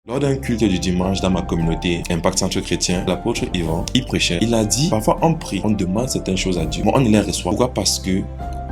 Lors d'un culte du dimanche dans ma communauté Impact Centre Chrétien, l'apôtre Yvan, il prêchait. Il a dit, parfois on prie, on demande certaines choses à Dieu, mais on ne les reçoit. Pourquoi? Parce que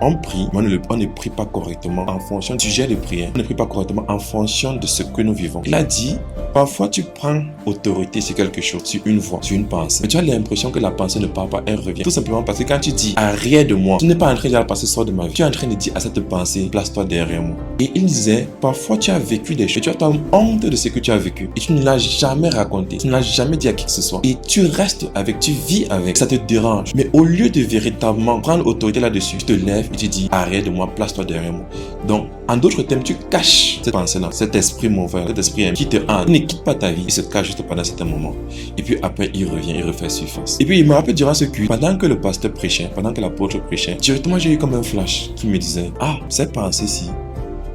on prie, mais on ne prie pas correctement en fonction du sujet de prière. On ne prie pas correctement en fonction de ce que nous vivons. Il a dit, parfois tu prends autorité sur quelque chose, sur une voix, sur une pensée, mais tu as l'impression que la pensée ne part pas, elle revient. Tout simplement parce que quand tu dis, arrière de moi, tu n'es pas en train de dire la pensée sort de ma vie. Tu es en train de dire à cette pensée, place-toi derrière moi. Et il disait, parfois tu as vécu des choses, tu as honte de ce que tu as vécu et tu ne l'as jamais raconté, tu ne l'as jamais dit à qui que ce soit. Et tu restes avec, tu vis avec, ça te dérange. Mais au lieu de véritablement prendre autorité là-dessus, tu te lèves et tu dis, arrête de moi, place-toi derrière moi. Donc, en d'autres termes, tu caches cette pensée-là, cet esprit mauvais, cet esprit qui te hante. Il ne quitte pas ta vie, il se cache juste pendant certains moments. Et puis après, il revient, il refait surface. Et puis, il me rappelle durant ce culte, pendant que le pasteur prêchait, pendant que l'apôtre prêchait, directement, j'ai eu comme un flash qui me disait, ah, cette pensée-ci,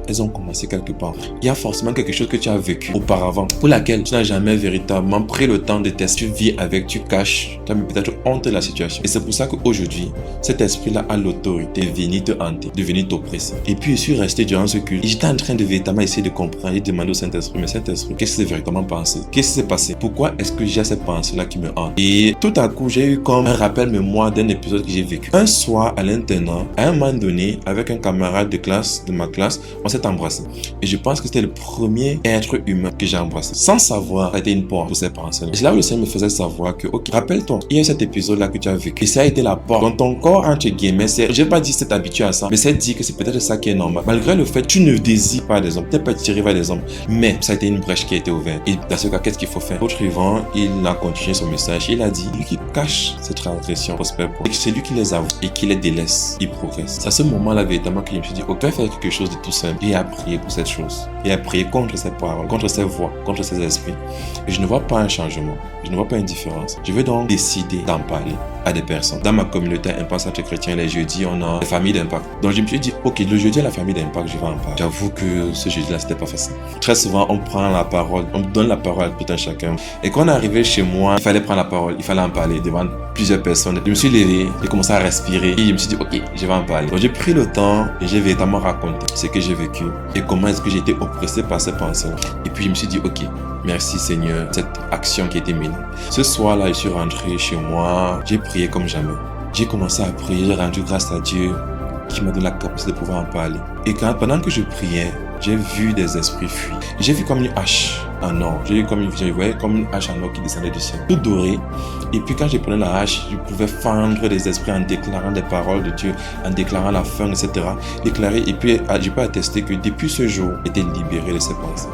elles ont commencé quelque part. Il y a forcément quelque chose que tu as vécu auparavant, pour laquelle tu n'as jamais véritablement pris le temps de tester. Tu vis avec, tu caches, tu as peut-être honte de la situation. Et c'est pour ça qu'aujourd'hui, cet esprit-là a l'autorité de venir te hanter, de venir t'oppresser. Et puis, je suis resté durant ce culte. J'étais en train de véritablement essayer de comprendre et de demander au Saint-Esprit, mais Saint-Esprit, qu'est-ce que c'est véritablement pensé? Qu'est-ce qui s'est passé? Pourquoi est-ce que j'ai cette pensée-là qui me hante? Et tout à coup, j'ai eu comme un rappel mémoire d'un épisode que j'ai vécu. Un soir, à l'internat, à un moment donné, avec un camarade de classe, de ma classe, on s'est embrassé. Et je pense que c'était le premier être humain que j'ai embrassé. Sans savoir, ça a été une porte pour ces pensées. Et c'est là où le Seigneur me faisait savoir que, ok, rappelle-toi, il y a cet épisode-là que tu as vécu. Et ça a été la porte. Dans ton corps, entre guillemets, je vais pas dire que c'est habitué à ça, mais c'est dit que c'est peut-être ça qui est normal. Malgré le fait que tu ne désires pas des hommes, tu n'es pas tiré vers des hommes, mais ça a été une brèche qui a été ouverte. Et dans ce cas, qu'est-ce qu'il faut faire? L'autre Yvan, il a continué son message. Il a dit, lui qui cache ses transgressions prospère pour. Et c'est lui qui les avoue et qui les délaisse, il progresse. C'est à ce moment-là, véritablement, que je me suis dit, ok, je vais faire quelque chose de tout simple. Et après, pour cette chose et à prier contre ces paroles, contre ces voix, contre ces esprits. Et je ne vois pas un changement, je ne vois pas une différence. Je vais donc décider d'en parler à des personnes. Dans ma communauté Impact Centre Chrétien, les jeudis, on a des familles d'impact. Donc je me suis dit, ok, le jeudi à la famille d'impact, je vais en parler. J'avoue que ce jeudi-là, c'était pas facile. Très souvent, on prend la parole, on donne la parole à tout un chacun. Et quand on est arrivé chez moi, il fallait prendre la parole, il fallait en parler devant plusieurs personnes. Je me suis levé, j'ai commencé à respirer et je me suis dit, ok, je vais en parler. Donc j'ai pris le temps et j'ai véritablement raconté ce que j'ai vécu et comment est-ce que j'ai été oppressé par ces pensées. Et puis je me suis dit, ok, merci Seigneur, cette action qui a été menée. Ce soir-là, je suis rentré chez moi, j'ai prié comme jamais. J'ai commencé à prier, j'ai rendu grâce à Dieu qui m'a donné la capacité de pouvoir en parler. Et pendant que je priais, j'ai vu des esprits fuir. J'ai vu comme une hache en or. Je voyais comme une hache en or qui descendait du ciel, tout doré. Et puis quand je prenais la hache, je pouvais fendre des esprits en déclarant des paroles de Dieu, en déclarant la fin, etc. Déclarer. Et puis je peux attester que depuis ce jour, j'étais libéré de ces pensées.